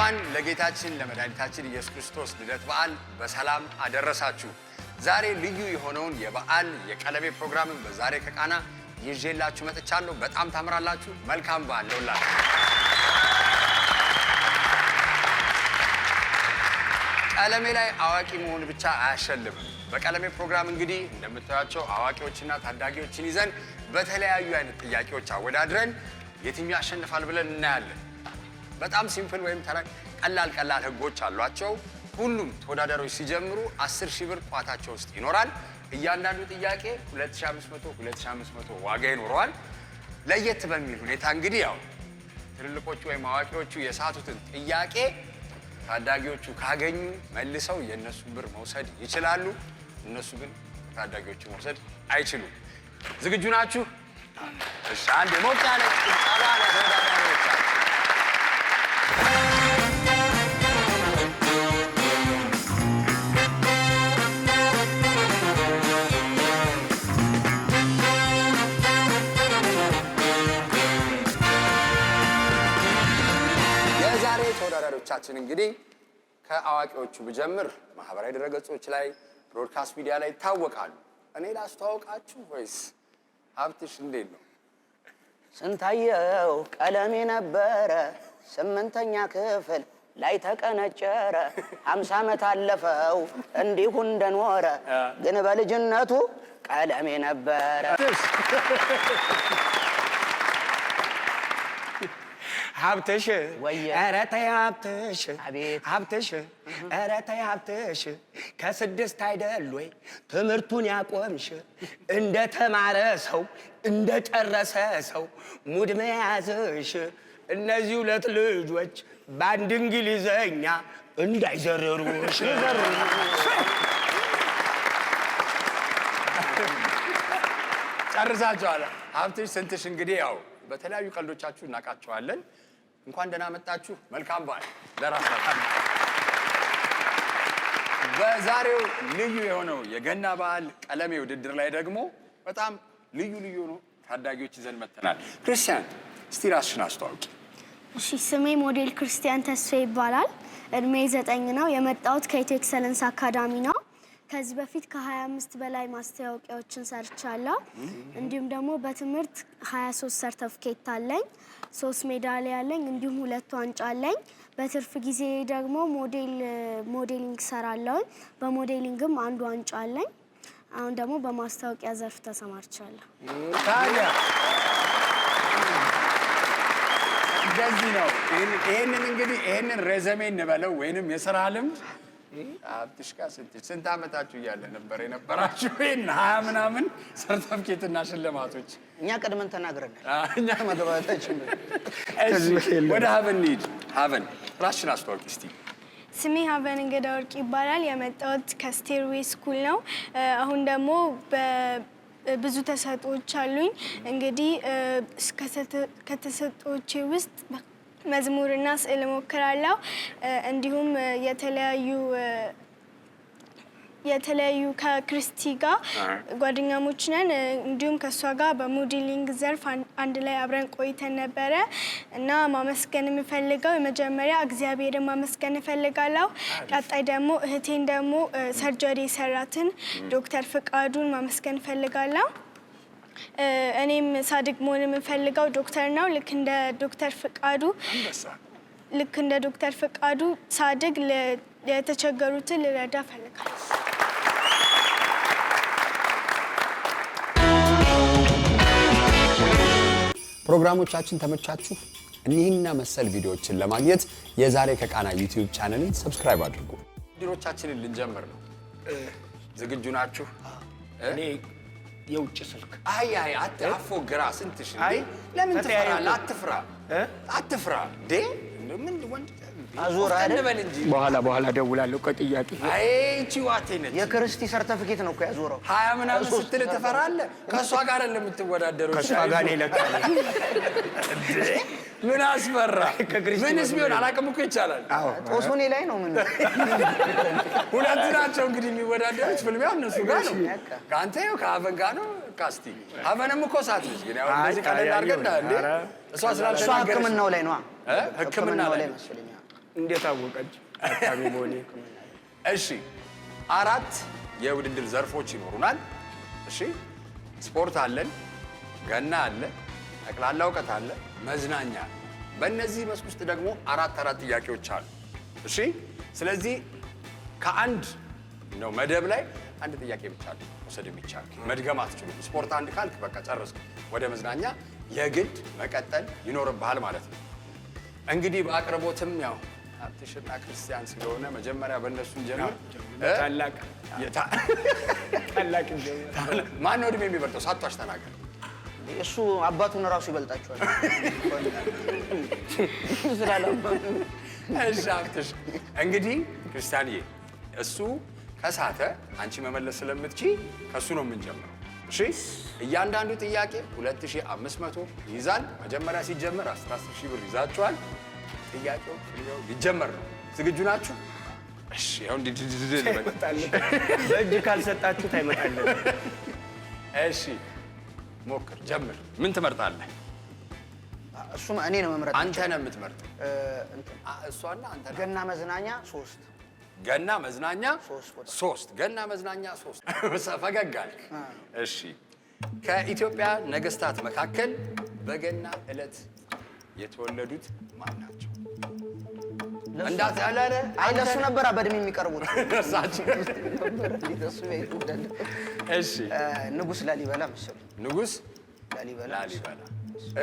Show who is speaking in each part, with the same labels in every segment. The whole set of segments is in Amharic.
Speaker 1: እንኳን ለጌታችን ለመድኃኒታችን ኢየሱስ ክርስቶስ ልደት በዓል በሰላም አደረሳችሁ። ዛሬ ልዩ የሆነውን የበዓል የቀለሜ ፕሮግራምን በዛሬ ከቃና ይዤላችሁ መጥቻለሁ። በጣም ታምራላችሁ። መልካም በዓል ለሁላችሁ። ቀለሜ ላይ አዋቂ መሆን ብቻ አያሸልምም። በቀለሜ ፕሮግራም እንግዲህ እንደምታዩቸው አዋቂዎችና ታዳጊዎችን ይዘን በተለያዩ አይነት ጥያቄዎች አወዳድረን የትኛው ያሸንፋል ብለን እናያለን። በጣም ሲምፕል ወይም ቀላል ህጎች አሏቸው። ሁሉም ተወዳዳሪዎች ሲጀምሩ 10,000 ብር ቋታቸው ውስጥ ይኖራል። እያንዳንዱ ጥያቄ 2500 ዋጋ ይኖረዋል። ለየት በሚል ሁኔታ እንግዲህ ያው ትልልቆቹ ወይም አዋቂዎቹ የሳቱትን ጥያቄ ታዳጊዎቹ ካገኙ መልሰው የእነሱን ብር መውሰድ ይችላሉ። እነሱ ግን ታዳጊዎቹ መውሰድ አይችሉም። ዝግጁ ናችሁ? እሺ፣ አንድ ሞቅ ያለ ጭብጨባ ለተወዳዳሪዎች። የዛሬ ተወዳዳሪዎቻችን እንግዲህ ከአዋቂዎቹ ብጀምር ማህበራዊ ድረገጾች ላይ ብሮድካስት ሚዲያ ላይ ይታወቃሉ። እኔ ላስተዋውቃችሁ ወይስ ሀብትሽ እንዴት ነው?
Speaker 2: ስንታየው ቀለሜ ነበረ 8ኛ ክፍል ላይ ተቀነጨረ 50 ዓመት አለፈው እንዲሁ እንደኖረ ግን በልጅነቱ ቀለሜ ነበረ።
Speaker 3: ሀብትሽ
Speaker 2: ወየ
Speaker 3: ኧረ ተይ ሀብትሽ
Speaker 2: አቤት
Speaker 3: ሀብትሽ ኧረ ተይ ሀብትሽ ከ6 አይደል ወይ ትምህርቱን ያቆምሽ? እንደ ተማረ ሰው እንደ ጨረሰ ሰው ሙድ መያዝሽ እነዚህ 2 ልጆች በአንድ እንግሊዘኛ እንዳይዘረሩሽ።
Speaker 1: ጨርሳችኋል። ሀብትሽ ስንትሽ እንግዲህ ያው በተለያዩ ቀልዶቻችሁ እናውቃቸዋለን። እንኳን ደህና መጣችሁ። መልካም በዓል ለራሳችሁ። በዛሬው ልዩ የሆነው የገና በዓል ቀለሜ ውድድር ላይ ደግሞ በጣም ልዩ ነው ታዳጊዎች ይዘን መጥተናል። ክርስቲያን፣ እስቲ ራስሽን አስተዋውቂ።
Speaker 4: እሺ፣ ስሜ ሞዴል ክርስቲያን ተስፋ ይባላል። እድሜ 9 ነው። የመጣሁት ከኢትዮ ኤክሰለንስ አካዳሚ ነው። ከዚህ በፊት ከ25 በላይ ማስታወቂያዎችን ሰርቻለሁ። እንዲሁም ደግሞ በትምህርት 23 ሰርተፍኬት አለኝ፣ 3 ሜዳሊያ አለኝ፣ እንዲሁም 2 ዋንጫ አለኝ። በትርፍ ጊዜ ደግሞ ሞዴሊንግ ሰራለሁ። በሞዴሊንግም 1 ዋንጫ አለኝ። አሁን ደግሞ በማስታወቂያ ዘርፍ ተሰማርቻለሁ።
Speaker 1: ታዲያ እንደዚህ ነው። ይሄንን ሬዘሜ እንበለው ወይንም የሥራ ልምድ ሀብትሽ ጋር ስንት ዓመታችሁ እያለ ነበር የነበራችሁ? ይሄን 20 ምናምን ሰርተፍኬትና ሽልማቶች
Speaker 2: እኛ ቀድመን ተናግረናል።
Speaker 1: እኛ
Speaker 2: መግባታችን።
Speaker 1: ወደ ሀበን እንሂድ። ሀበን ራስሽን አስተዋውቂ እስቲ።
Speaker 5: ስሜ ሀበን እንግዳ ወርቅ ይባላል። የመጣሁት ከስቴርዌይ ስኩል ነው። አሁን ደግሞ ብዙ ተሰጥኦዎች አሉኝ። እንግዲህ ከተሰጥኦቼ ውስጥ መዝሙርና ስዕል እሞክራለሁ። እንዲሁም የተለያዩ ከክርስቲ ጋር ጓደኛሞች ነን። እንዲሁም ከእሷ ጋር በሞዴሊንግ ዘርፍ አንድ ላይ አብረን ቆይተን ነበረ እና ማመስገን የምፈልገው የመጀመሪያ እግዚአብሔርን ማመስገን እፈልጋለሁ። ቀጣይ ደግሞ እህቴን ደግሞ ሰርጀሪ የሰራትን ዶክተር ፍቃዱን ማመስገን እፈልጋለሁ። እኔም ሳድግ መሆን የምፈልገው ዶክተር ነው። ልክ እንደ ዶክተር ፍቃዱ ሳድግ የተቸገሩትን ልረዳ እፈልጋለሁ።
Speaker 1: ፕሮግራሞቻችን ተመቻችሁ? እኒህና መሰል ቪዲዮዎችን ለማግኘት የዛሬ ከቃና ዩቲዩብ ቻናልን ሰብስክራይብ አድርጉ። ቪዲዮዎቻችንን ልንጀምር ነው። ዝግጁ ናችሁ?
Speaker 3: እኔ የውጭ ስልክ
Speaker 1: አትፎግራ። ስንትሽ እንዴ? ለምን ትፈራለህ? አትፍራ እንዴ? ምን ወንድ
Speaker 2: አዙር አይደል?
Speaker 3: በኋላ ደውላለሁ። ከጥያቄ
Speaker 1: እቺ ዋቴ ነች።
Speaker 2: የክርስቲ ሰርተፍኬት ነው እኮ ያዞረው።
Speaker 1: 20 ምናምን ስትል ትፈራለህ? ከእሷ ጋር አይደለም የምትወዳደረው።
Speaker 3: ከእሷ ጋር ነው ይለቃል።
Speaker 1: ምን አስፈራ? ምንስ ቢሆን አላውቅም እኮ ይቻላል።
Speaker 2: ጦሱኔ ላይ ነው። ምን
Speaker 1: ሁለቱ ናቸው እንግዲህ የሚወዳደሩት። ፍልሚያው እነሱ ጋር ነው። ከአንተ ይኸው ከሀበን ጋር ነው። ካስቲ ሀበንም እኮ ሳት ልጅ ግን ያው እንደዚህ ቀለል አድርገን እንዴ እሷ ስላልተናገረች
Speaker 2: ሕክምናው ላይ ነው።
Speaker 1: ሕክምናው ላይ
Speaker 2: መስለኛል።
Speaker 3: እንዴት አወቀች? አካባቢ መሆኔ።
Speaker 1: እሺ 4 የውድድር ዘርፎች ይኖሩናል። እሺ ስፖርት አለን፣ ገና አለ፣ ጠቅላላ እውቀት አለ፣ መዝናኛ አለ። በእነዚህ መስክ ውስጥ ደግሞ 4 ጥያቄዎች አሉ። እሺ ስለዚህ ከአንድ ነው መደብ ላይ አንድ ጥያቄ ብቻ ነው መውሰድ የሚቻል። መድገም አትችሉም። ስፖርት አንድ ካልክ በቃ ጨረስክ። ወደ መዝናኛ የግድ መቀጠል ይኖርብሃል ማለት ነው። እንግዲህ በአቅርቦትም ያው ሀብትሽና ክርስቲያን ስለሆነ መጀመሪያ በእነሱ እንጀምር።
Speaker 3: ታላቅ
Speaker 1: ማን ነው እድሜ የሚበልጠው? ሳቷሽ ተናገር።
Speaker 2: እሱ አባቱን ራሱ ይበልጣቸዋል ስላለ።
Speaker 1: እሺ ሀብትሽ እንግዲህ ክርስቲያንዬ እሱ ከሳተ አንቺ መመለስ ስለምትቺ ከሱ ነው የምንጀምረው። እሺ እያንዳንዱ ጥያቄ 2500 ይይዛል። መጀመሪያ ሲጀመር 10 ሺህ ብር ይዛችኋል። ጥያቄው ሊጀመር ነው። ዝግጁ ናችሁ? እሺ ያው እንዲድድድ
Speaker 3: ይመጣል። በእጅ ካልሰጣችሁት አይመጣልም።
Speaker 1: እሺ ሞክር፣ ጀምር። ምን ትመርጣለህ?
Speaker 2: እሱም እኔ ነው መምረጥ።
Speaker 1: አንተ ነው የምትመርጠው። እሷና አንተ ነው።
Speaker 2: ገና መዝናኛ 3
Speaker 1: ገና መዝናኛ 3 ገና መዝናኛ 3 ፈገግ አልክ። እሺ ከኢትዮጵያ ነገስታት መካከል በገና ዕለት የተወለዱት ማን ናቸው? እንዳትያለረ
Speaker 2: ለሱ ነበር በእድሜ የሚቀርቡት
Speaker 1: እሳቸው። እሺ
Speaker 2: ንጉስ ላሊበላ መሰለኝ።
Speaker 1: ንጉስ
Speaker 2: ላሊበላ።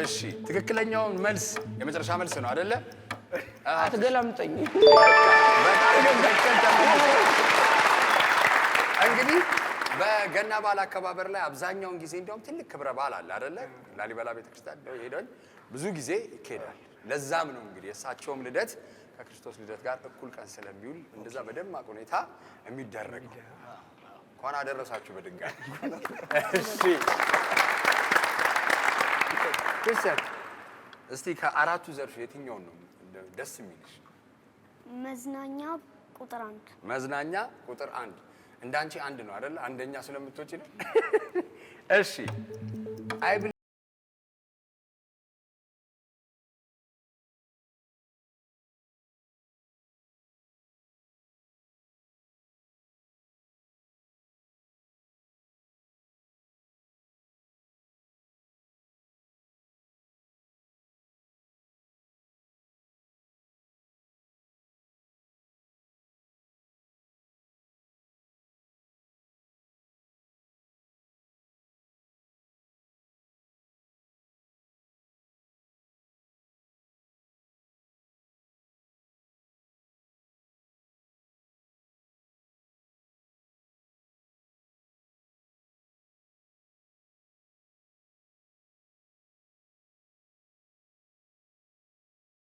Speaker 1: እሺ ትክክለኛውን መልስ የመጨረሻ መልስ ነው አይደለ?
Speaker 2: አትገላምጠኝ።
Speaker 1: እንግዲህ በገና በዓል አከባበር ላይ አብዛኛውን ጊዜ እንዲያውም ትልቅ ክብረ በዓል አለ አይደለ? ላሊበላ ቤተክርስቲያን ሄደን ብዙ ጊዜ ይካሄዳል። ለዛም ነው እንግዲህ የእሳቸውም ልደት ከክርስቶስ ልደት ጋር እኩል ቀን ስለሚውል እንደዛ በደማቅ ሁኔታ የሚደረገው። እንኳን አደረሳችሁ በድጋሚ። እሺ ክርስቲያን እስቲ ከአራቱ ዘርፍ የትኛውን ነው ደስ የሚልሽ?
Speaker 4: መዝናኛ ቁጥር 1።
Speaker 1: መዝናኛ ቁጥር 1። እንዳንቺ አንድ ነው አይደል? አንደኛ ስለምትወጪ ነው። እሺ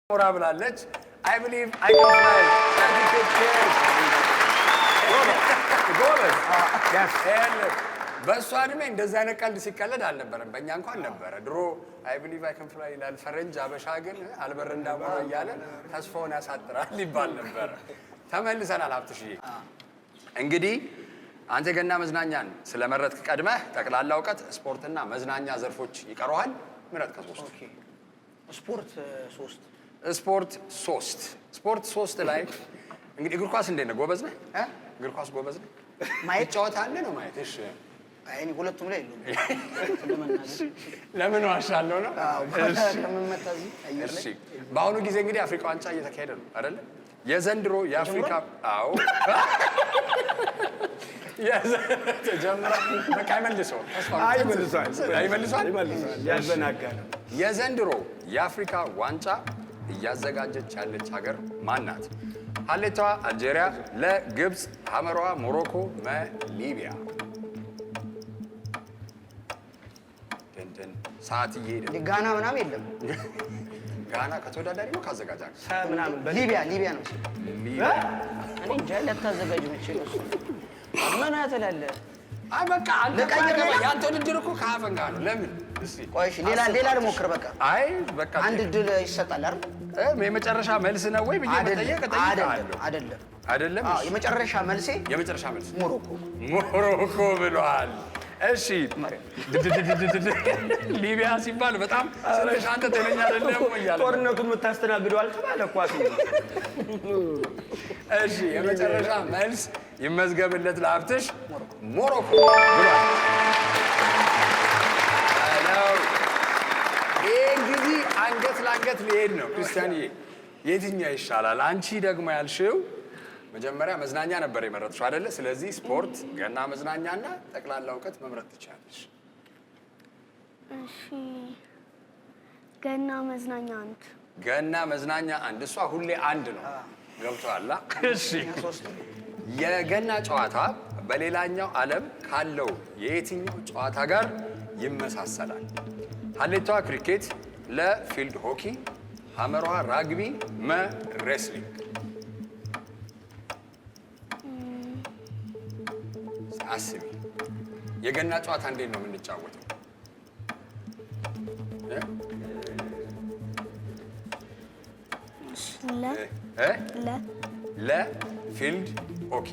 Speaker 1: ሞራ ብላለች። I believe I can fly. በእሷ እድሜ እንደዚህ አይነት ቀልድ ሲቀለድ አልነበረም። በእኛ እንኳን ነበረ። ድሮ I believe I can fly ይላል ፈረንጅ፣ አበሻ ግን አልበር እንዳሞራ እያለ ተስፋውን ያሳጥራል ይባል ነበረ። ተመልሰናል ሀብትሽዬ። እንግዲህ አንተ ገና መዝናኛን ስለመረጥክ ቀድመህ ጠቅላላ እውቀት፣ ስፖርትና መዝናኛ ዘርፎች ይቀረዋል። ምረጥ ከሶስቱ።
Speaker 2: ስፖርት 3
Speaker 1: ስፖርት 3 ላይ እንግዲህ እግር ኳስ እንዴት ነህ? ጎበዝ ነህ? እግር ኳስ ጎበዝ ነህ?
Speaker 2: ማየት
Speaker 1: ትጫወታለህ ነው ማየት? እሺ
Speaker 2: እኔ ሁለቱም ላይ የለውም።
Speaker 1: ለምን ዋሻለሁ ነው?
Speaker 2: ከመመታዚ አየር ላይ።
Speaker 1: እሺ በአሁኑ ጊዜ እንግዲህ አፍሪካ ዋንጫ እየተካሄደ ነው አይደለ? የዘንድሮ የአፍሪካ ተጀምራ በቃ አይመልሰው አይመልሷል።
Speaker 3: ያዘናጋል።
Speaker 1: የዘንድሮ የአፍሪካ ዋንጫ እያዘጋጀች ያለች ሀገር ማን ናት? ሀሌቷ አልጄሪያ፣ ለግብፅ፣ ሐመሯ ሞሮኮ፣ ሊቢያ። ሰዓት እየሄደ
Speaker 2: ጋና ምናምን የለም።
Speaker 1: ጋና ከተወዳዳሪ ነው ካዘጋጃ
Speaker 3: ምናምን
Speaker 2: ሊቢያ ነው።
Speaker 1: ሊቢያ
Speaker 2: እኔ እንጃ ለታዘጋጅ መቼ ነው እሱ? ምን አትላለህ?
Speaker 1: አይ በቃ አንተ ያንተ ውድድር እኮ ከሀፈን ጋር ነው። ለምን እስቲ
Speaker 2: ቆይ እሺ፣ ሌላ ልሞክር። በቃ
Speaker 1: አይ በቃ
Speaker 2: አንድ ድል ይሰጣል አይደል?
Speaker 1: የመጨረሻ መልስ ነው ወይ ብዬ መጠየቅ እጠይቅሃለሁ።
Speaker 2: አይደለም። አዎ የመጨረሻ መልስ
Speaker 1: ሞሮኮ ብሏል። እሺ ሊቢያ ሲባል በጣም ስለሽ አንተ ጤነኛ አይደለም እያለ
Speaker 3: ጦርነቱ የምታስተናግደው አልተባለ ኳስ።
Speaker 1: እሺ የመጨረሻ መልስ ይመዝገብለት ለሀብትሽ ሞሮኮ ብሏል። ይሄ እንግዲህ አንገት ለአንገት ሊሄድ ነው። ክርስቲያንዬ የትኛው ይሻላል? አንቺ ደግሞ ያልሽው መጀመሪያ መዝናኛ ነበር የመረጥሽው አይደለ? ስለዚህ ስፖርት፣ ገና መዝናኛና ጠቅላላ እውቀት መምረጥ ትችላለሽ።
Speaker 4: እሺ ገና መዝናኛ አንድ።
Speaker 1: ገና መዝናኛ አንድ። እሷ ሁሌ አንድ ነው። ገብቶሃል? እሺ የገና ጨዋታ በሌላኛው ዓለም ካለው የየትኛው ጨዋታ ጋር ይመሳሰላል? ሀሌቷ ክሪኬት፣ ለፊልድ ሆኪ፣ ሐመሯ ራግቢ፣ መ ሬስሊንግ። አስቢ። የገና ጨዋታ እንዴት ነው የምንጫወተው? ለፊልድ ሆኪ።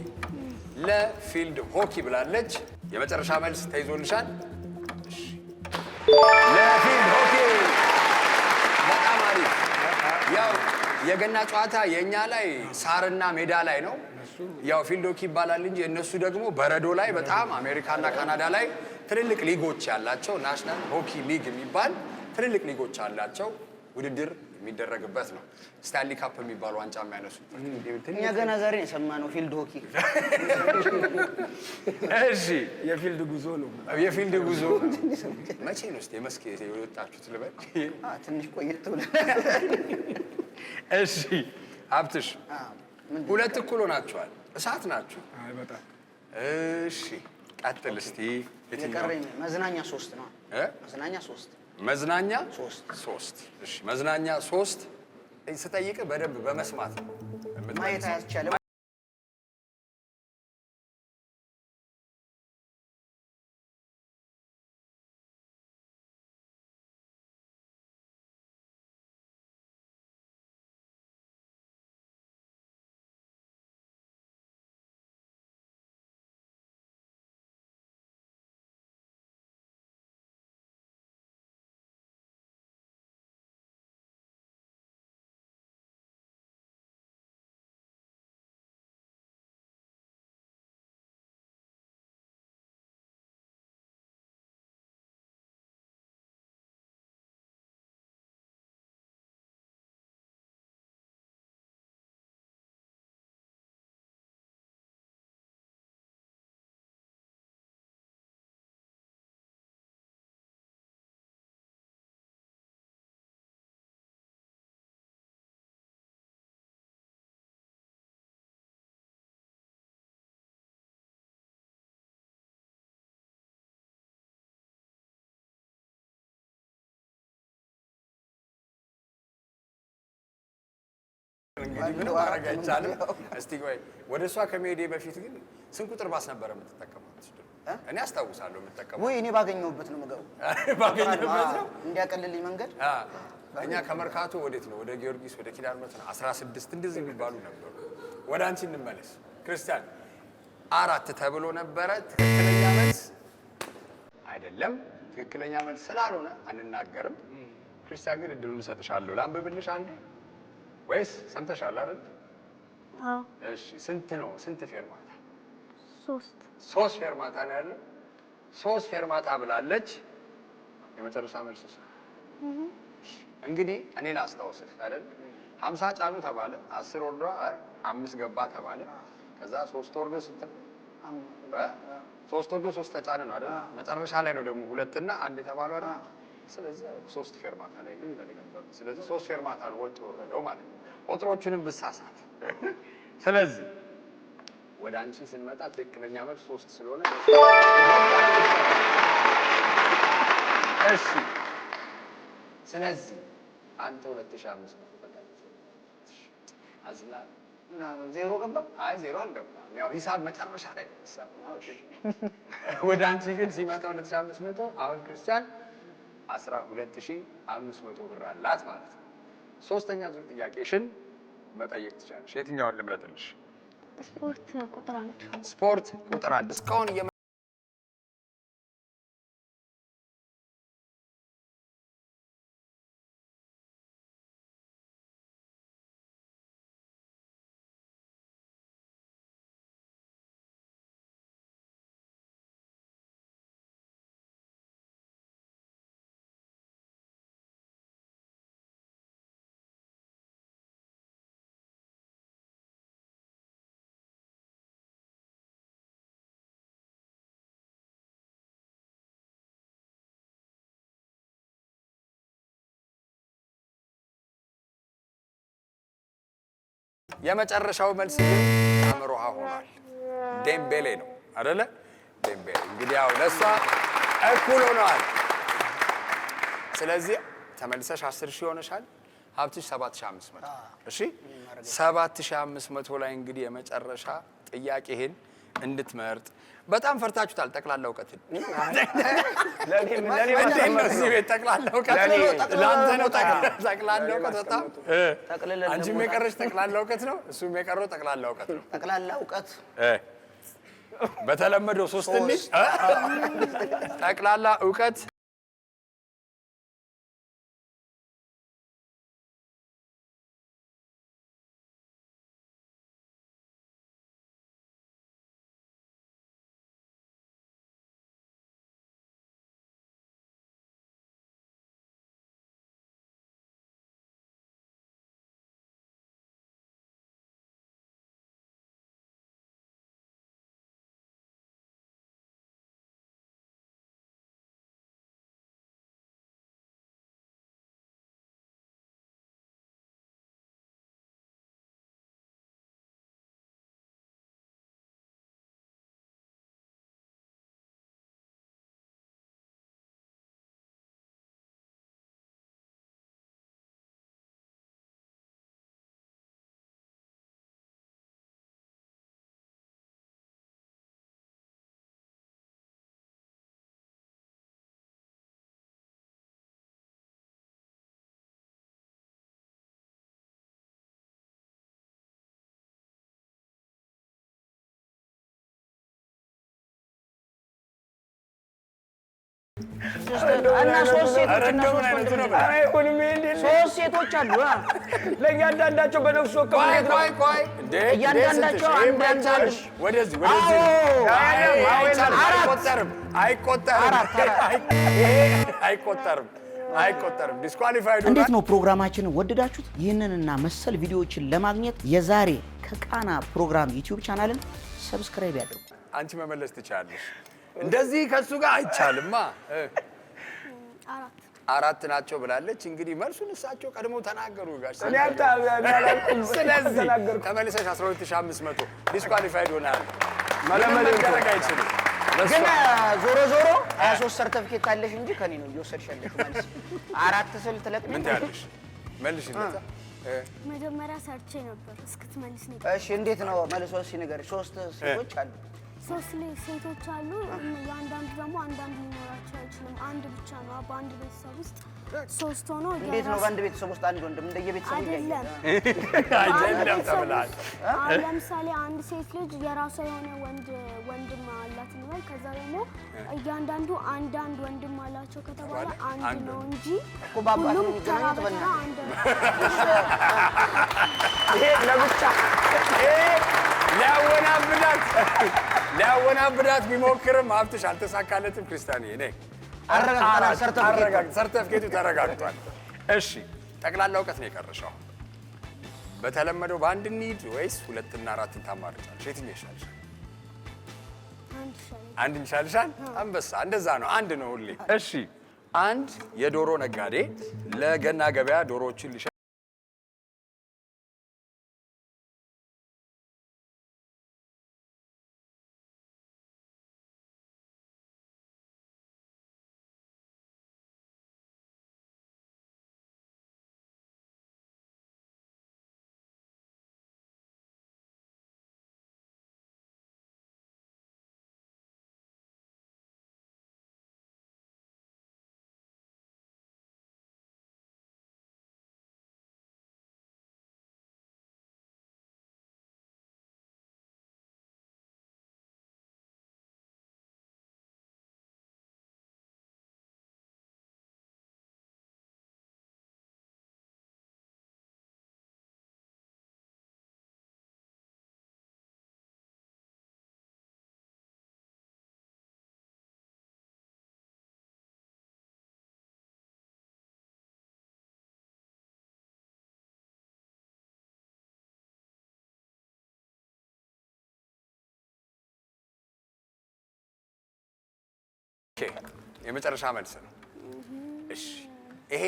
Speaker 1: ለፊልድ ሆኪ ብላለች። የመጨረሻ መልስ ተይዞልሻል። ለፊልድ ሆኪ። በጣም አሪፍ። ያው የገና ጨዋታ የእኛ ላይ ሳርና ሜዳ ላይ ነው። ያው ፊልድ ሆኪ ይባላል እንጂ እነሱ ደግሞ በረዶ ላይ በጣም አሜሪካና ካናዳ ላይ ትልልቅ ሊጎች ያላቸው ናሽናል ሆኪ ሊግ የሚባል ትልልቅ ሊጎች ያላቸው ውድድር የሚደረግበት ነው። ስታንሊ ካፕ የሚባሉ ዋንጫ የሚያነሱበት።
Speaker 2: እኛ ገና ዛሬ የሰማነው ፊልድ ሆኪ።
Speaker 1: እሺ
Speaker 3: የፊልድ ጉዞ ነው።
Speaker 1: የፊልድ ጉዞ መቼ ነው እስኪ የመስክ የወጣችሁት ልበል?
Speaker 2: ትንሽ ቆየት ብለን።
Speaker 1: እሺ ሀብትሽ ሁለት እኩል ሆናችኋል። እሳት ናችሁ።
Speaker 3: አይ በጣም
Speaker 1: እሺ ቀጥል እስቲ።
Speaker 2: የቀረኝ መዝናኛ 3 ነው። መዝናኛ 3
Speaker 1: መዝናኛ 3። እሺ መዝናኛ 3 ስጠይቅህ በደንብ በመስማት ነው
Speaker 2: ማየት አያስቻልም።
Speaker 1: እንግዲህ ምንም ማድረግ አይቻልም። እስቲ ቆይ ወደ እሷ ከመሄዴ በፊት ግን ስንት ቁጥር ባስ ነበር የምትጠቀመው? እኔ አስታውሳለሁ የምትጠቀመው።
Speaker 2: ወይ እኔ ባገኘሁበት ነው የምገባው።
Speaker 1: ባገኘሁበት ነው
Speaker 2: እንዲያቀልልኝ መንገድ።
Speaker 1: እኛ ከመርካቶ ወዴት ነው? ወደ ጊዮርጊስ፣ ወደ ኪዳነ ምሕረት 16 እንደዚህ የሚባሉ ነበሩ። ወደ አንቺ እንመለስ። ክርስቲያን 4 ተብሎ ነበረ። ትክክለኛ መልስ አይደለም። ትክክለኛ መልስ ስላልሆነ አንናገርም። ክርስቲያን ግን እድሉን እሰጥሻለሁ። ላንብብልሽ አንዴ ወይስ ሰምተሻል አይደል?
Speaker 4: አዎ።
Speaker 1: እሺ ስንት ነው? ስንት ፌርማታ?
Speaker 4: 3
Speaker 1: ፌርማታ ነው ያለው። 3 ፌርማታ ብላለች። የመጨረሻ መልስ እንግዲህ እኔ ላስታውስህ አይደል? 50 ጫኑ ተባለ። 10 ወርዶ 5 ገባ ተባለ። ከዛ 3 ወርዶ ስንት? 3 ወርዶ 3 ተጫነ ነው አይደል? መጨረሻ ላይ ነው ደግሞ 2 እና 1 የተባለው አይደል? ስለዚህ 3 ፌርማታ ላይ ነው ነበር። ስለዚህ 3 ፌርማታ ነው ወጥቶ ወረደው ማለት ነው። ቁጥሮቹንም ብሳሳት። ስለዚህ ወደ አንቺ ስንመጣ ትክክለኛ መልስ 3 ስለሆነ እሺ። ስለዚህ አንተ 2500 አዝላ
Speaker 2: ዜሮ ገባ?
Speaker 1: አይ ዜሮ አልገባም። ያው ሂሳብ መጨረሻ ላይ ሂሳብ። ወደ አንቺ ግን ሲመጣ 2500 አሁን ክርስቲያን 12500 ብር አላት ማለት ነው። ሶስተኛ ዙር ጥያቄሽን መጠየቅ ትችላለሽ። የትኛውን ልምረጥልሽ?
Speaker 4: ስፖርት ቁጥር 1።
Speaker 1: ስፖርት ቁጥር 1 እስካሁን የመጨረሻው መልስ ግን አምሮሃ ሆኗል። ዴምቤሌ ነው አይደለ? ዴምቤሌ እንግዲህ ያው ለሷ እኩል ሆነዋል። ስለዚህ ተመልሰሽ 10,000 ሆነሻል። ሀብትሽ 7,500። እሺ 7,500 ላይ እንግዲህ የመጨረሻ ጥያቄህን እንድትመርጥ በጣም ፈርታችሁታል። ጠቅላላ እውቀትን እዚህ ቤት ጠቅላላ እውቀት ለአንተ ነው። ጠቅላላ እውቀት በጣም አንቺም የቀረሽ ጠቅላላ እውቀት ነው፣ እሱም የቀረው ጠቅላላ እውቀት ነው።
Speaker 2: ጠቅላላ እውቀት
Speaker 1: በተለመደው 3 ልጅ ጠቅላላ እውቀት
Speaker 2: እና 3 ሴቶች አሉ።
Speaker 3: ለእያንዳንዳቸው በነፍስ ወከፍ
Speaker 1: ቆይ
Speaker 2: እያንዳንዳቸው አንዳንድ
Speaker 1: ወደዚህ አይቆጠርም። ዲስኳሊፋይድ።
Speaker 2: እንዴት ነው ፕሮግራማችንን ወደዳችሁት? ይህንንና መሰል ቪዲዮዎችን ለማግኘት የዛሬ ከቃና ፕሮግራም ዩቲዩብ ቻናልን ሰብስክራይብ ያድርጉ።
Speaker 1: አንቺ መመለስ ትችላለሽ። እንደዚህ ከሱ ጋር አይቻልማ። 4 ናቸው ብላለች። እንግዲህ መልሱን እሳቸው ቀድሞ ተናገሩ ጋር። ስለዚህ ተመልሰሽ 12,500 ዲስኳሊፋይድ ሆናል። መደረግ አይችልም።
Speaker 2: ግን ዞሮ 23 ሰርተፊኬት አለሽ እንጂ ከኔ ነው እየወሰድሽ ያለሽ ማለት 4 ስል ትለቅኝ።
Speaker 1: ምን ትያለሽ? መልሽ እንደዛ።
Speaker 4: መጀመሪያ ሰርቼ ነበር እስክትመልስ ነው።
Speaker 2: እሺ እንዴት ነው መልሶ ሲነገር? 3 ሴቶች አሉ።
Speaker 4: 3 ሴቶች አሉ። ያንዳንዱ ደግሞ አንዳንድ ሊኖራቸው አይችልም። አንድ ብቻ ነው በአንድ ቤተሰብ ውስጥ 3 ሆኖ።
Speaker 2: እንዴት ነው በአንድ ቤተሰብ ውስጥ አንድ ወንድም እንደየቤተሰቡ
Speaker 4: አይደለም
Speaker 1: ተብሏል።
Speaker 4: ለምሳሌ አንድ ሴት ልጅ የራሷ የሆነ ወንድም አላት እንበል። ከዛ ደግሞ እያንዳንዱ አንዳንድ ወንድም አላቸው ከተባለ አንድ ነው እንጂ ሁሉም ተራ በተራ አንድ ነው።
Speaker 3: ይሄ ለብቻ
Speaker 1: ሊያወናብዳት ቢሞክርም ሀብትሽ አልተሳካለትም። ክርስቲያኔ ነኝ ሰርተፍኬቱ ተረጋግጧል። እሺ ጠቅላላ እውቀት ነው የቀረሽው። በተለመደው በአንድ እንሂድ ወይስ 2 እና 4 ታማርጫለሽ? የትኛው ይሻልሻል? አንድ ይሻልሻል። አንበሳ እንደዛ ነው። አንድ ነው ሁሌ። እሺ አንድ የዶሮ ነጋዴ ለገና ገበያ ዶሮዎችን የመጨረሻ መልስ ነው። እሺ ይሄ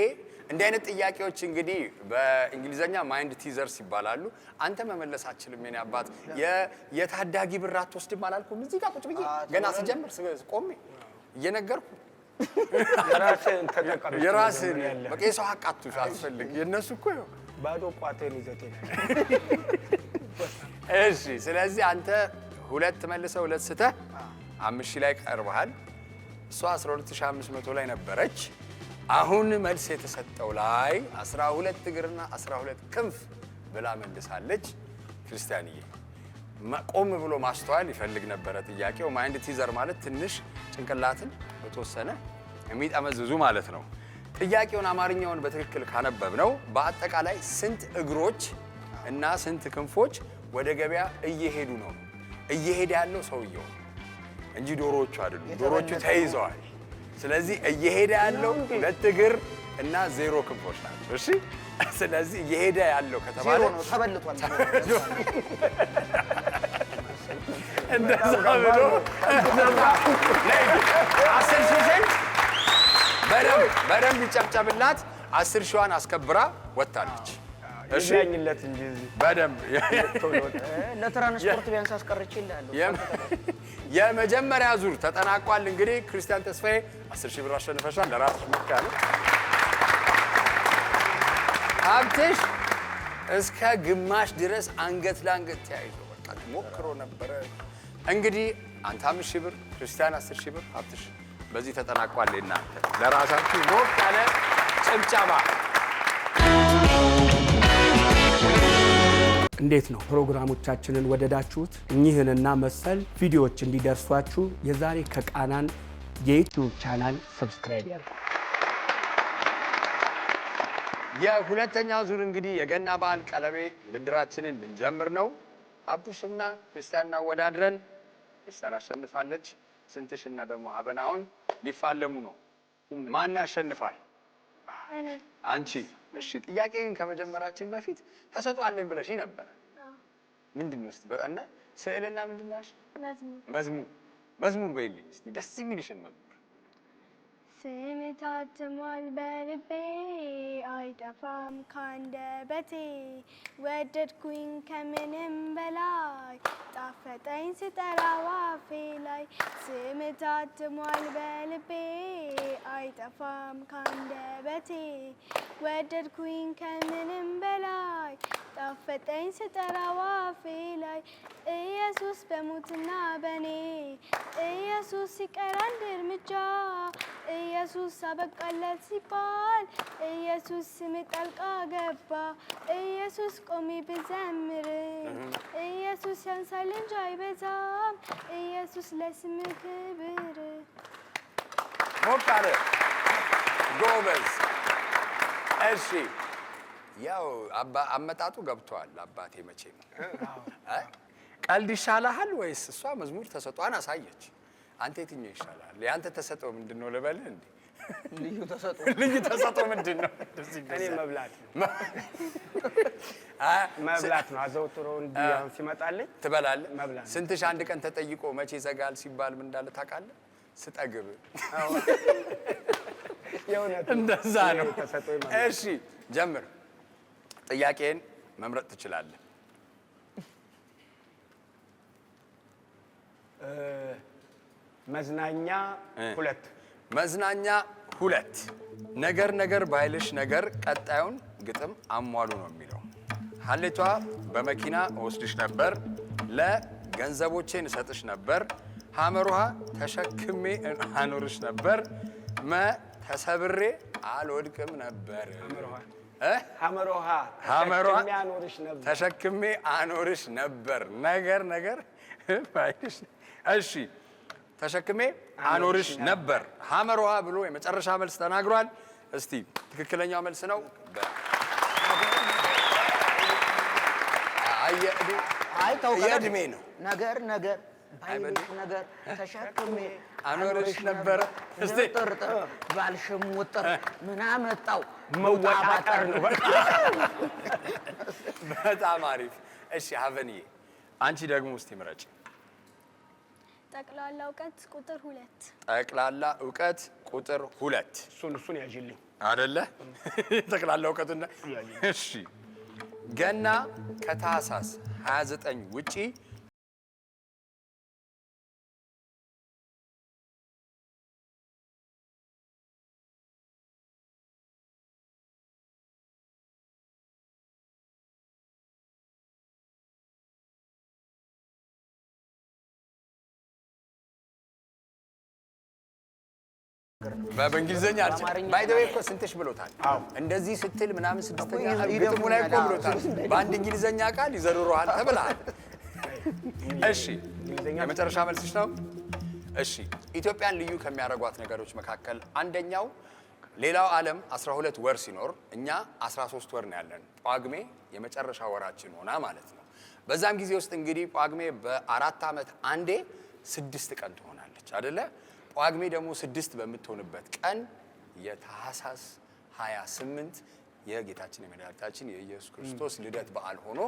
Speaker 1: እንዲህ አይነት ጥያቄዎች እንግዲህ በእንግሊዘኛ ማይንድ ቲዘርስ ይባላሉ። አንተ መመለስ አትችልም የኔ አባት። የታዳጊ ብር አትወስድም አላልኩም? እዚህ ጋር ቁጭ ብዬ ገና ስጀምር ቆሜ እየነገርኩ የራስህን በቃ የሰው ሀቅ አትፈልግ። የእነሱ እኮ
Speaker 3: ባዶ ቋቴን ይዘት ነው።
Speaker 1: እሺ፣ ስለዚህ አንተ 2 መልሰህ 2 ስተህ 5000 ላይ ቀርበሃል። እሷ 12500 ላይ ነበረች። አሁን መልስ የተሰጠው ላይ 12 እግርና 12 ክንፍ ብላ መልሳለች። ክርስቲያንዬ ቆም ብሎ ማስተዋል ይፈልግ ነበረ ጥያቄው። ማይንድ ቲዘር ማለት ትንሽ ጭንቅላትን በተወሰነ የሚጠመዝዙ ማለት ነው። ጥያቄውን አማርኛውን በትክክል ካነበብነው በአጠቃላይ ስንት እግሮች እና ስንት ክንፎች ወደ ገበያ እየሄዱ ነው? እየሄደ ያለው ሰውየው እንጂ ዶሮዎቹ አይደሉም። ዶሮዎቹ ተይዘዋል። ስለዚህ እየሄደ ያለው 2 እግር እና 0 ክንፎች ናቸው። እሺ፣ ስለዚህ እየሄደ ያለው ከተባለ
Speaker 2: 0 ነው፣ ተበልቷል።
Speaker 1: እንደዛ ብሎ 10,000 በደንብ ይጨብጨብላት። 10,000ን አስከብራ ወጣለች። እሺ፣
Speaker 3: ያኝለት እንጂ
Speaker 1: በደንብ
Speaker 2: ለትራንስፖርት ቢያንስ አስቀርቼልሃለሁ።
Speaker 1: የመጀመሪያ ዙር ተጠናቋል። እንግዲህ ክርስቲያን ተስፋዬ 10,000 ብር አሸንፈሻል። ለራስሽ ሞክ ያለ ሀብትሽ እስከ ግማሽ ድረስ አንገት ለአንገት ተያይዞ በቃ ሞክሮ ነበረ። እንግዲህ አንተ 5,000 ብር፣ ክርስቲያን 10,000 ብር፣ ሀብትሽ በዚህ ተጠናቋል። እናንተ ለራሳችሁ ሞክ ያለ ጭብጨባ።
Speaker 6: እንዴት ነው ፕሮግራሞቻችንን ወደዳችሁት? እኚህንና መሰል ቪዲዮዎች እንዲደርሷችሁ የዛሬ ከቃናን የዩቲዩብ ቻናል ሰብስክራይብ ያድርጉ።
Speaker 1: የሁለተኛ ዙር እንግዲህ የገና በዓል ቀለቤ ውድድራችንን ልንጀምር ነው። አቡሽና ክርስቲያን እናወዳድረን። ክርስቲያን አሸንፋለች። ስንትሽና ደግሞ አበናውን ሊፋለሙ ነው። ማን ያሸንፋል? አንቺ። እሺ፣ ጥያቄ ግን ከመጀመራችን በፊት ተሰጥቷለኝ ብለሽ ነበር። ምንድን ነው እስቲ በእና ስዕልና ምንድን ነው? መዝሙር በይልኝ እስቲ ደስ የሚልሽን መዝሙር።
Speaker 5: ስምህ ታትሟል በልቤ አይጠፋም ካንደበቴ ወደድኩኝ ከምንም በላይ ጣፈጠኝ ስጠራው አፌ ላይ ስምህ ታትሟል በልቤ አይጠፋም ካንደበቴ ወደድኩኝ ከምንም በላይ ጣፈጠኝ ስጠራው አፌ ላይ ኢየሱስ በሞትና በኔ ኢየሱስ ሲቀር አንድ እርምጃ ኢየሱስ አበቃለት ሲባል ኢየሱስ ስም ጣልቃ ገባ ኢየሱስ ቆሜ ብዘምር ኢየሱስ ያንሳል እንጂ አይበዛም ኢየሱስ ለስም ክብር።
Speaker 1: ሞቅ አለ ጎበዝ። እሺ፣ ያው አመጣጡ ገብቷል። አባቴ መቼም ቀልድ ይሻልሃል ወይስ እሷ መዝሙር ተሰጧን አሳየች? አንተ የትኛው ይሻላል? የአንተ ተሰጠው ምንድን ነው ልበልህ እንዴ?
Speaker 2: ልዩ ተሰጥኦ
Speaker 1: ምንድን ነው?
Speaker 3: እኔ መብላት ነው። አዘውትሮ እንዲህ አሁን ሲመጣልኝ
Speaker 1: ትበላለህ?
Speaker 3: መብላት።
Speaker 1: ስንትሽ አንድ ቀን ተጠይቆ መቼ ይዘጋል ሲባል ምን እንዳለ ታውቃለህ? ስጠግብ።
Speaker 3: የእውነት
Speaker 1: እንደዛ ነው።
Speaker 3: ተሰጥኦ ይመጣል።
Speaker 1: እሺ፣ ጀምር። ጥያቄን መምረጥ ትችላለህ።
Speaker 3: መዝናኛ 2
Speaker 1: መዝናኛ 2 ነገር ባይልሽ ነገር ቀጣዩን ግጥም አሟሉ ነው የሚለው። ሀሌቷ በመኪና እወስድሽ ነበር፣ ለገንዘቦቼን እሰጥሽ ነበር፣ ሐመሩሃ ተሸክሜ አኖርሽ ነበር፣ ተሰብሬ አልወድቅም ነበር።
Speaker 3: ሐመሩሃ
Speaker 1: ተሸክሜ አኖርሽ ነበር። ነገር ባይልሽ እሺ፣ ተሸክሜ አኖርሽ ነበር። ሐመሩሃ ብሎ የመጨረሻ መልስ ተናግሯል። እስቲ ትክክለኛው መልስ ነው። የእድሜ ነው።
Speaker 2: ነገር ባይልሽ ነገር ተሸክሜ
Speaker 1: አኖርሽ ነበር። እስቲ
Speaker 2: ጥርጥር ባልሽም ውጥር ምን አመጣው
Speaker 3: መወጣጠር ነው።
Speaker 1: በጣም አሪፍ። እሺ ሀቨንዬ፣ አንቺ ደግሞ እስቲ ምረጭ።
Speaker 5: ጠቅላላ እውቀት ቁጥር 2
Speaker 1: ጠቅላላ እውቀት ቁጥር 2
Speaker 3: እሱን ያዥልኝ።
Speaker 1: አይደለ? ጠቅላላ እውቀቱና እሺ ገና ከታህሳስ 29 ውጪ በእንግሊዘኛ ባይ ዘ ዌይ እኮ ስንትሽ ብሎታል። እንደዚህ ስትል ምናምን ስድስተኛ ግጥሙ ላይ እኮ ብሎታል። በአንድ እንግሊዘኛ ቃል ይዘርሩሃል ተብለሃል። እሺ የመጨረሻ መልስሽ ነው። እሺ ኢትዮጵያን ልዩ ከሚያደርጓት ነገሮች መካከል አንደኛው ሌላው ዓለም 12 ወር ሲኖር እኛ 13 ወር ነው ያለን። ጳጉሜ የመጨረሻ ወራችን ሆና ማለት ነው። በዛም ጊዜ ውስጥ እንግዲህ ጳጉሜ በ4 ዓመት አንዴ 6 ቀን ትሆናለች አይደለ? ጳጉሜ ደግሞ 6 በምትሆንበት ቀን የታህሳስ 28 የጌታችን የመድኃኒታችን የኢየሱስ ክርስቶስ ልደት በዓል ሆኖ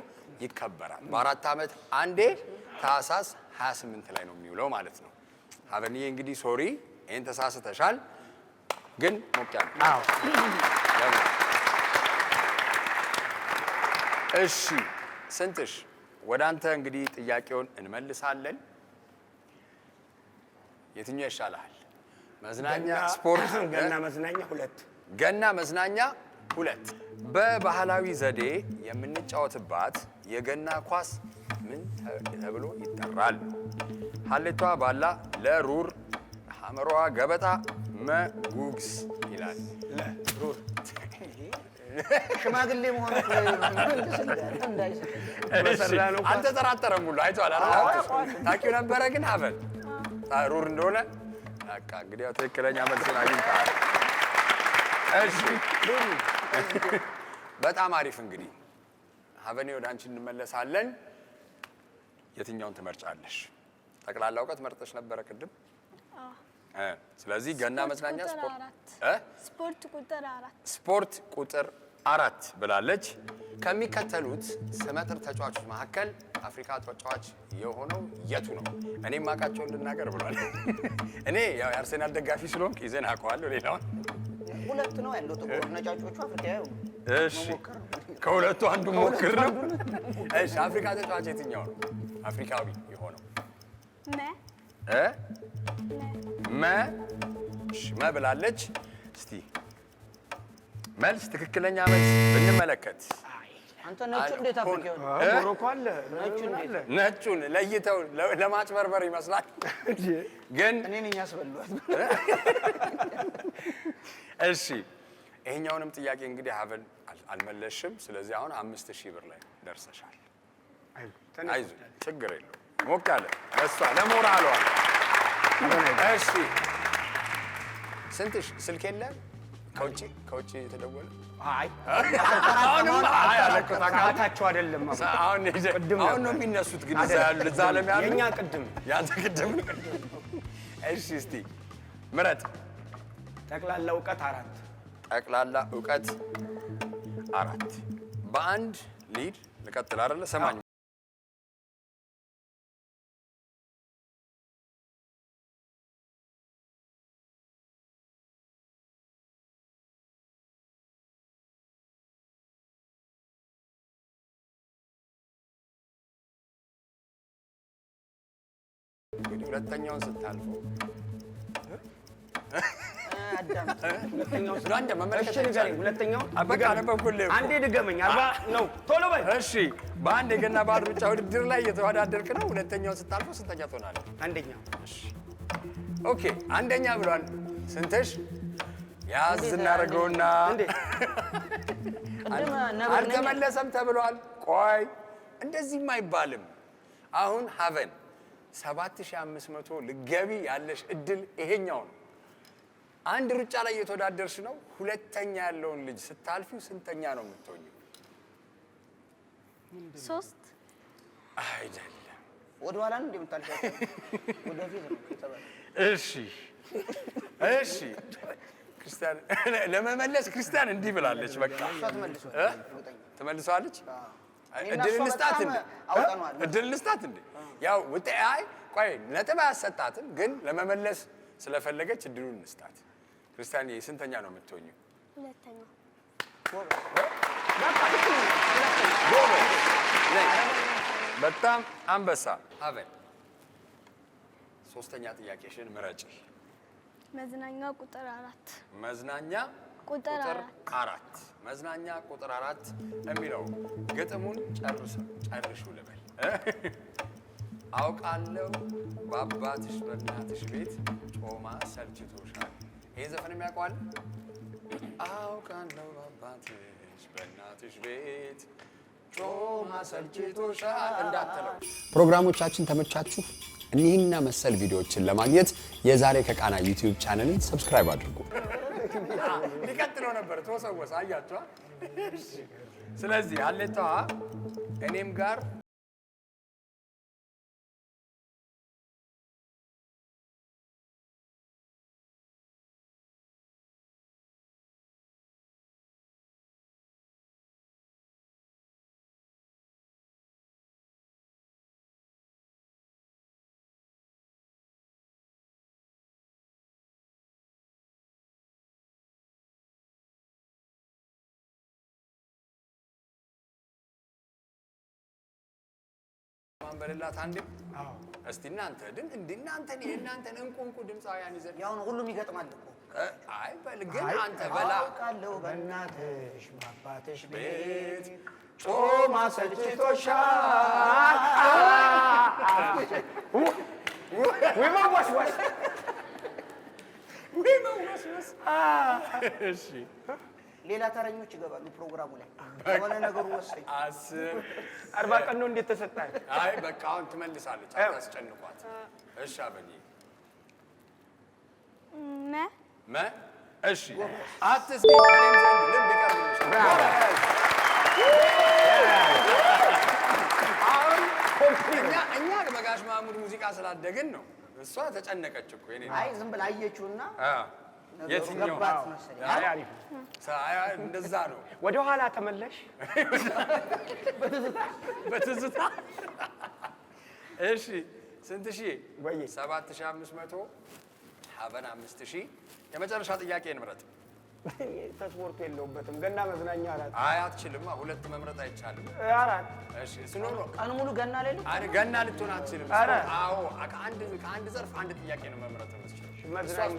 Speaker 1: ይከበራል። በ4 ዓመት አንዴ ታህሳስ 28 ላይ ነው የሚውለው ማለት ነው። ሀበንዬ እንግዲህ ሶሪ ይሄን ተሳስተሻል፣ ግን ሞቅ ያለ እሺ ስንትሽ ወደ አንተ እንግዲህ ጥያቄውን እንመልሳለን። የትኛው ይሻላል? መዝናኛ፣ ስፖርት?
Speaker 3: ገና መዝናኛ 2
Speaker 1: ገና መዝናኛ 2 በባህላዊ ዘዴ የምንጫወትባት የገና ኳስ ምን ተብሎ ይጠራል? ሀሌቷ ባላ፣ ለሩር፣ ሐመሯ ገበጣ፣ መጉግስ ይላል።
Speaker 3: ለሩር
Speaker 2: ሽማግሌ መሆኑ
Speaker 1: አልተጠራጠረም ሁሉ አይቷል። ታውቂው ነበረ ግን ሀበል ሩር እንደሆነ በቃ እንግዲህ ያው ትክክለኛ መልስን አግኝተሃል። እሺ በጣም አሪፍ። እንግዲህ ሀበኔ ወደ አንቺ እንመለሳለን። የትኛውን ትመርጫለሽ? ጠቅላላ እውቀት መርጠሽ ነበረ ቅድም። ስለዚህ ገና መዝናኛ
Speaker 5: ስፖርት ቁጥር 4
Speaker 1: ስፖርት ቁጥር 4 ብላለች። ከሚከተሉት ስመጥር ተጫዋቾች መካከል አፍሪካ ተጫዋች የሆነው የቱ ነው? እኔም አውቃቸውን ልናገር ብሏል። እኔ ያው የአርሴናል ደጋፊ ስለሆንኩ ይዘን አውቀዋለሁ። ሌላውን
Speaker 2: 2 ነው ያለው፣ ጥቁር ነጫጮቹ አፍሪካዊ።
Speaker 1: እሺ ከሁለቱ አንዱ ሞክር ነው። እሺ አፍሪካ ተጫዋች የትኛው ነው አፍሪካዊ የሆነው? መ ብላለች። እስቲ መልስ ትክክለኛ መልስ ብንመለከት
Speaker 2: አንተ ነጩ እንዴት አፍሪካዊ
Speaker 3: ሞሮኮ አለ።
Speaker 1: ነጩን ለይተው ለማጭበርበር ይመስላል፣ ግን
Speaker 2: እኔ ነኝ ያስበሏት።
Speaker 1: እሺ ይሄኛውንም ጥያቄ እንግዲህ ሀበል አልመለሽም። ስለዚህ አሁን 5000 ብር ላይ ደርሰሻል። አይዞ ችግር የለውም። ሞቅ ያለ እሷ ለሞራሏ። እሺ ስንትሽ ስልክ የለ ከውጭ የተደወለ?
Speaker 3: አይ
Speaker 1: አሁንም
Speaker 3: አቃታቸው አይደለም።
Speaker 1: አሁን ነው የሚነሱት ግን እዛ ዓለም ያሉ
Speaker 3: የኛ ቅድም
Speaker 1: ያንተ ቅድም። እሺ እስቲ ምረጥ።
Speaker 3: ጠቅላላ እውቀት 4
Speaker 1: ጠቅላላ እውቀት 4 በአንድ ሊድ ልቀጥል አይደለ? ሰማኝ። እንግዲህ ሁለተኛውን ስታልፈው
Speaker 3: ሁለተኛው
Speaker 1: በቃ ነበብኩልህ።
Speaker 3: አንዴ ድገመኝ። 40 ነው ቶሎ በል።
Speaker 1: እሺ በአንድ የገና ባህል ሩጫ ውድድር ላይ እየተወዳደርክ ነው። ሁለተኛውን ስታልፈው ስንተኛ ትሆናለህ?
Speaker 3: አንደኛ።
Speaker 1: እሺ ኦኬ አንደኛ ብሏል። ስንትሽ ያዝ እናደርገውና አልተመለሰም ተብሏል። ቆይ እንደዚህም አይባልም። አሁን ሀበን 7500 ልገቢ ያለሽ እድል ይሄኛው ነው። አንድ ሩጫ ላይ እየተወዳደርሽ ነው። ሁለተኛ ያለውን ልጅ ስታልፊው ስንተኛ ነው የምትሆኚው?
Speaker 5: 3
Speaker 1: አይደለም።
Speaker 2: ወደ ኋላ ነው እንደምታልፋቸው ወደፊት ነው ተባለ።
Speaker 1: እሺ ክርስቲያን ለመመለስ ክርስቲያን እንዲህ ብላለች። በቃ ትመልሰዋለች። እድል እንስጣት እንዴ? እድል እንስጣት እንዴ? ያው አይ ቆይ ነጥብ አያሰጣትም፣ ግን ለመመለስ ስለፈለገች እድሉን እንስጣት። ክርስቲያን ስንተኛ ነው የምትሆኚው?
Speaker 4: ሁለተኛው
Speaker 1: በጣም አንበሳ። ሀበል ሶስተኛ ጥያቄሽን ምረጪ።
Speaker 5: መዝናኛ ቁጥር 4
Speaker 1: መዝናኛ
Speaker 5: ቁጥር
Speaker 1: አራት መዝናኛ ቁጥር 4 የሚለው ግጥሙን ጨርሹ ልበል። አውቃለሁ በአባትሽ በእናትሽ ቤት ጮማ ሰልችቶሻል። ይሄ ዘፈን የሚያውቀዋል? አውቃለሁ በአባትሽ በእናትሽ ቤት ጮማ ሰልችቶሻል እንዳትለው። ፕሮግራሞቻችን ተመቻችሁ? እኒህና መሰል ቪዲዮዎችን ለማግኘት የዛሬ ከቃና ዩቲዩብ ቻናልን ሰብስክራይብ አድርጉ። ሊቀጥለው ነበር ተወሰወሰ። አያችኋ? ስለዚህ ሀሌታዋ እኔም ጋር በሌላት አንዴ እስቲ እናንተ እናንተን እንቁ ድምፃውያን ይዘን
Speaker 2: ያው ነው ሁሉም ይገጥማል እኮ።
Speaker 1: አይ በል ግን አንተ በላ
Speaker 3: አውቃለሁ በእናትሽ በአባትሽ ቤት ጮማ ሰልችቶሻል። ወይ መወስወስ
Speaker 1: እሺ
Speaker 2: ሌላ ተረኞች ይገባሉ ፕሮግራሙ ላይ የሆነ ነገሩ ወሰኝ
Speaker 3: 40 ቀን ነው እንዴት ተሰጣኝ?
Speaker 1: አይ በቃ አሁን ትመልሳለች። አታስጨንቋት። እሺ አበኒ እሺ አትስቲ ከኔም ዘንድ ልብ ይቀርብልሻል። እኛ በጋሽ ማሙድ ሙዚቃ ስላደግን ነው። እሷ ተጨነቀች እኮ የኔ።
Speaker 2: አይ ዝም ብላ አየችውና
Speaker 1: የትኛው
Speaker 3: አይ አሪፍ
Speaker 1: እንደዛ ነው።
Speaker 3: ወደ ኋላ ተመለሽ
Speaker 1: በትዝታ እሺ ስንት ሺህ?
Speaker 3: ወይ
Speaker 1: 7500 ሀበን 5000። የመጨረሻ ጥያቄ እንምረጥ።
Speaker 3: ተስፖርት የለውበትም። ገና መዝናኛ 4
Speaker 1: አይ አትችልም። ሁለት መምረጥ አይቻልም።
Speaker 3: 4
Speaker 1: እሺ ስኖር
Speaker 2: ቀን ሙሉ ገና ላይ ነው።
Speaker 1: አረ ገና ልትሆን አትችልም። አዎ ከአንድ ዘርፍ አንድ ጥያቄ ነው መምረጥ የምትችለው።
Speaker 3: መዝናኛ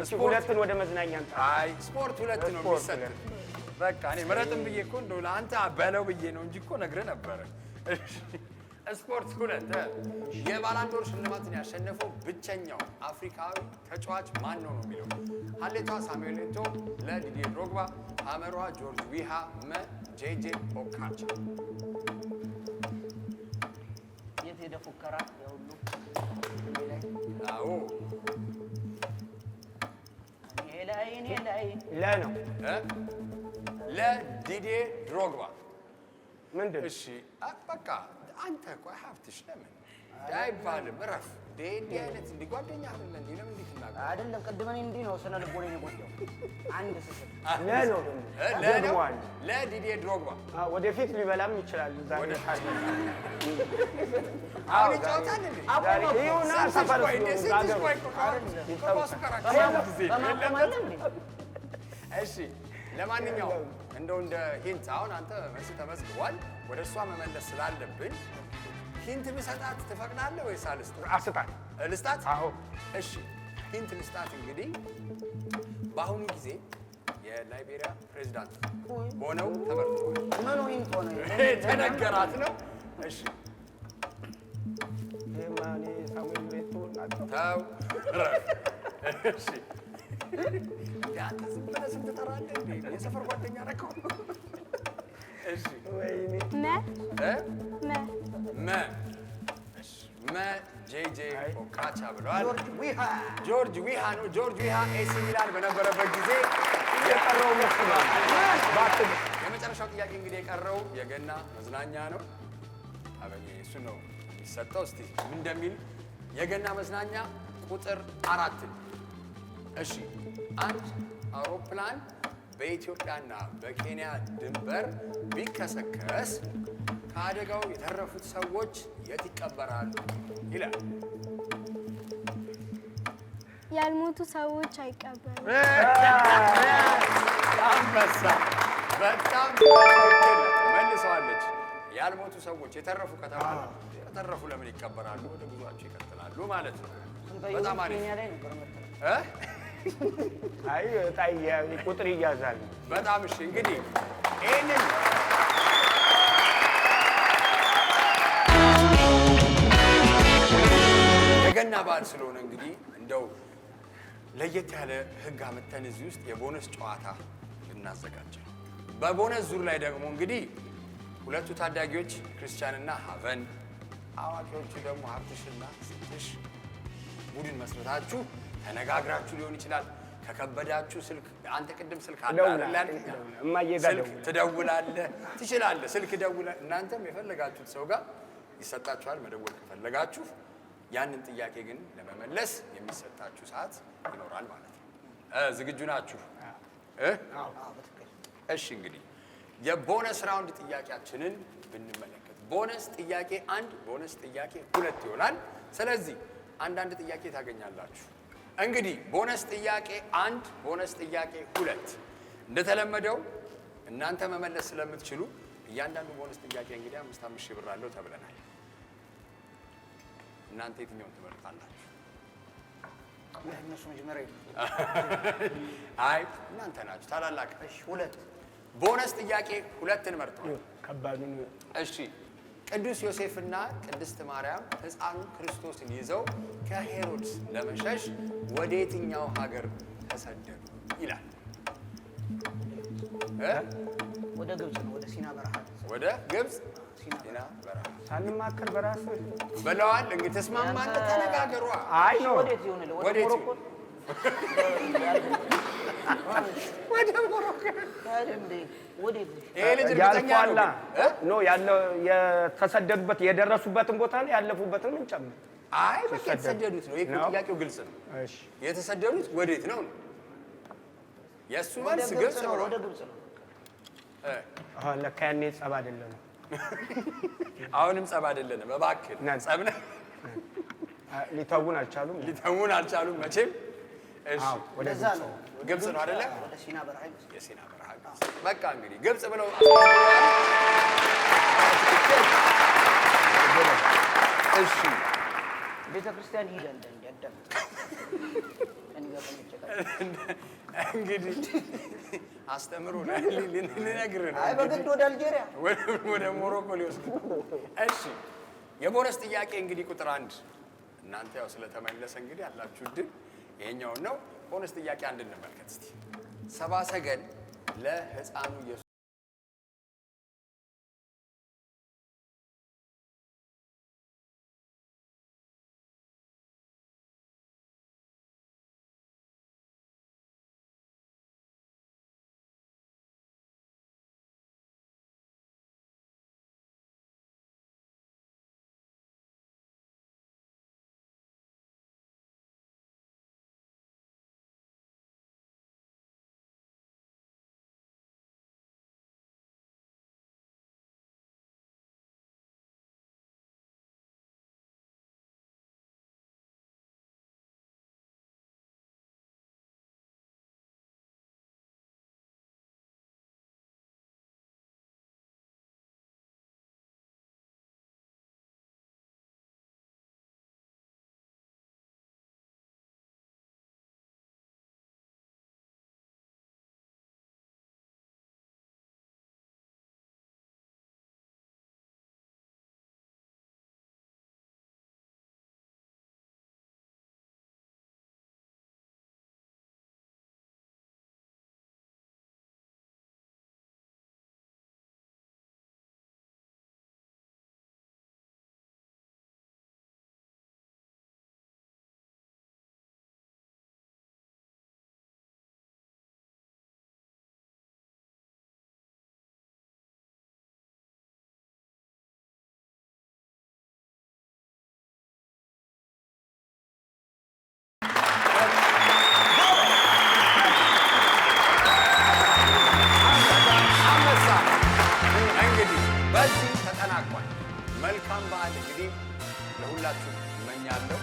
Speaker 1: ስፖርትን
Speaker 3: ወደ መዝናኛ አንተ።
Speaker 1: አይ ስፖርት ሁለት ነው የሚሰጥ። በቃ እኔ ምረጥም ብዬ እኮ እንደው ለአንተ በለው ብዬ ነው እንጂ እኮ ነግሬህ ነበረ። ስፖርት ሁለት የባላንዶር ሽልማትን ያሸነፈው ብቸኛው አፍሪካዊ ተጫዋች ማን ነው ነው የሚለው። ሀሌቷ ሳሙኤል ኤቶ፣ ለዲዲዬ ድሮግባ፣ ሐመሯ ጆርጅ ዊሃ፣ ጄጄ ኦካቻ።
Speaker 2: የት ሄደ ፉከራ ያውሉ?
Speaker 1: አዎ
Speaker 3: ለ ነው
Speaker 1: ለዲዲዬ ድሮግባ
Speaker 3: ምንድን?
Speaker 1: እሺ በቃ አንተ ቆይ ሀብትሽ ለምን አይባልም? እረፍ። እንዲህ አይነት እንዲህ ጓደኛ አይደለ እንዴ? ለምን እንዲህ ትናገር?
Speaker 2: አይደለም ቅድም እኔ እንዲህ ነው ስነ ልቦና የጎዳው አንድ ስስል
Speaker 3: ለ ነው
Speaker 1: ለዲዲዬ ድሮግባ
Speaker 3: ወደፊት ሊበላም ይችላል። ዛሬ
Speaker 1: አሁን ይጫወታል እንዴ?
Speaker 3: ይሁና ሰፈር
Speaker 1: እሺ ለማንኛውም እንደው እንደ ሂንት አሁን አንተ መልስ ተመስግቧል። ወደ እሷ መመለስ ስላለብን ሂንት ብሰጣት ትፈቅዳለህ ወይስ
Speaker 3: አስጣት?
Speaker 1: ልስጣት?
Speaker 3: አዎ
Speaker 1: እሺ ሂንት ልስጣት። እንግዲህ በአሁኑ ጊዜ የላይቤሪያ ፕሬዝዳንት ሆነው ተመርጠዋል።
Speaker 2: ምኑ ሂንት ሆነ?
Speaker 1: ተነገራት ነው። እሺ
Speaker 3: የማኔ ሳሙኤል ኤቶ ናቸው።
Speaker 1: ተው እሺ ያንተ ዝም ብለህ ስም ትጠራለህ እንዴ? የሰፈር ጓደኛ ነህ። እሺ
Speaker 3: ወይኔ
Speaker 1: ጄጄ ኦካቻ ብለዋል።
Speaker 2: ጆርጅ
Speaker 1: ዊሃ ነው። ጆርጅ ዊሃ ኤሲ ሚላን በነበረበት ጊዜ
Speaker 3: የቀረው መስሏል።
Speaker 1: የመጨረሻው ጥያቄ እንግዲህ የቀረው የገና መዝናኛ ነው። አበኔ እሱ ነው የሚሰጠው። እስቲ ምን እንደሚል የገና መዝናኛ ቁጥር 4። እሺ አንድ አውሮፕላን በኢትዮጵያና በኬንያ ድንበር ቢከሰከስ ከአደጋው የተረፉት ሰዎች የት ይቀበራሉ ይላል።
Speaker 5: ያልሞቱ ሰዎች አይቀበሩም።
Speaker 1: አንበሳ በጣም ትክክል መልሰዋለች። ያልሞቱ ሰዎች የተረፉ ከተባሉ የተረፉ ለምን ይቀበራሉ? ወደ ጉዟቸው ይቀጥላሉ ማለት ነው። በጣም አሪፍ
Speaker 3: አይ ጣይ ቁጥር ይያዛል።
Speaker 1: በጣም እሺ። እንግዲህ ይሄንን የገና በዓል ስለሆነ እንግዲህ እንደው ለየት ያለ ህግ አመተን እዚህ ውስጥ የቦነስ ጨዋታ እናዘጋጅ። በቦነስ ዙር ላይ ደግሞ እንግዲህ ሁለቱ ታዳጊዎች ክርስቲያንና ሀቨን፣ አዋቂዎቹ ደግሞ ሀብትሽና ስትሽ ቡድን መስረታችሁ ተነጋግራችሁ ሊሆን ይችላል። ከከበዳችሁ ስልክ አንተ ቅድም ስልክ አለ አይደል? ስልክ ትደውላለህ፣ ትችላለህ። ስልክ ደውለህ እናንተም የፈለጋችሁት ሰው ጋር ይሰጣችኋል። መደወል ከፈለጋችሁ ያንን ጥያቄ ግን ለመመለስ የሚሰጣችሁ ሰዓት ይኖራል ማለት ነው። ዝግጁ ናችሁ? እሺ እንግዲህ የቦነስ ራውንድ ጥያቄያችንን ብንመለከት ቦነስ ጥያቄ 1 ቦነስ ጥያቄ 2 ይሆናል። ስለዚህ አንዳንድ ጥያቄ ታገኛላችሁ። እንግዲህ ቦነስ ጥያቄ 1 ቦነስ ጥያቄ 2 እንደተለመደው እናንተ መመለስ ስለምትችሉ እያንዳንዱ ቦነስ ጥያቄ እንግዲህ 5 ሺህ ብር አለው ተብለናል። እናንተ የትኛውን ትመርጣላችሁ?
Speaker 2: እነሱ መጀመሪያ
Speaker 1: አይ እናንተ ናችሁ ታላላቅ።
Speaker 2: እሺ 2
Speaker 1: ቦነስ ጥያቄ 2 እንመርጣለን።
Speaker 3: ከባዱን
Speaker 1: እሺ ቅዱስ ዮሴፍና ቅድስት ማርያም ሕፃኑን ክርስቶስን ይዘው ከሄሮድስ ለመሸሽ ወደ የትኛው ሀገር ተሰደዱ ይላል?
Speaker 2: ወደ ግብጽ ነው፣ ወደ ሲና በረሃ።
Speaker 1: ወደ ግብጽ ሲና በረሃ
Speaker 3: ሳንማከር በራስ
Speaker 1: ብለዋል። እንግዲህ ተስማማን፣ ተነጋገሩ።
Speaker 3: አይ ነው
Speaker 2: ወዴት ይሆን? ወደ ሞሮኮ
Speaker 1: ወደ ሞሮኮ
Speaker 2: አይደል? ወዴት?
Speaker 1: ይሄ ልጅ እርግጠኛ
Speaker 3: ነው ያለው የተሰደዱበት የደረሱበትን ቦታ ነው ያለፉበትን ምን ጨምር?
Speaker 1: አይ በቃ የተሰደዱት ነው። ይሄ ጥያቄው ግልጽ ነው።
Speaker 3: እሺ
Speaker 1: የተሰደዱት ወዴት ነው? የእሱ መልስ ግልጽ ነው።
Speaker 2: ወደ ግብጽ ነው።
Speaker 3: ለካ ያኔ ጸብ አይደለም።
Speaker 1: አሁንም ጸብ አይደለም። እባክህ ጸብ ነው።
Speaker 3: ሊተውን አልቻሉም መቼም። እሺ
Speaker 2: ወደዛ ነው።
Speaker 1: ግብጽ ነው አይደለ?
Speaker 2: ወደ ሲና በረሃ።
Speaker 1: የሲና በረሃ በቃ እንግዲህ ግብጽ ብለው እሺ
Speaker 2: ቤተክርስቲያን ሄደን እንደደም
Speaker 1: እንግዲህ አስተምሩ ልነግርህ ነው።
Speaker 2: አይ በግድ ወደ አልጄሪያ
Speaker 1: ወደ ሞሮኮ ሊወስድ። እሺ የቦነስ ጥያቄ እንግዲህ ቁጥር 1 እናንተ ያው ስለተመለሰ እንግዲህ ያላችሁ ድል ይሄኛው ነው። ቦነስ ጥያቄ 1 እንመልከት እስቲ። ሰብአ ሰገል ለሕፃኑ ኢየሱስ መልካም በዓል እንግዲህ ለሁላችሁ እመኛለሁ።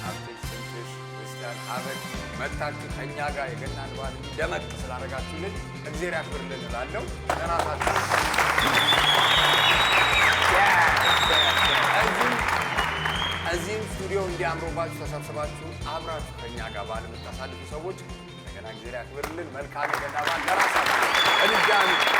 Speaker 1: ሀብትሽ፣ ስንትሽ፣ ክርስቲያን፣ ሀበል መጥታችሁ ከእኛ ጋር የገናን በዓል ደመቅ ስላደረጋችሁልን እግዚአብሔር ያክብርልን እላለሁ። ለራሳችሁ እዚህም ስቱዲዮ እንዲያምሩባችሁ ተሰብስባችሁ አብራችሁ ከእኛ ጋር በዓል የምታሳልፉ ሰዎች እንደገና እግዚአብሔር ያክብርልን። መልካም የገና በዓል ለራሳችሁ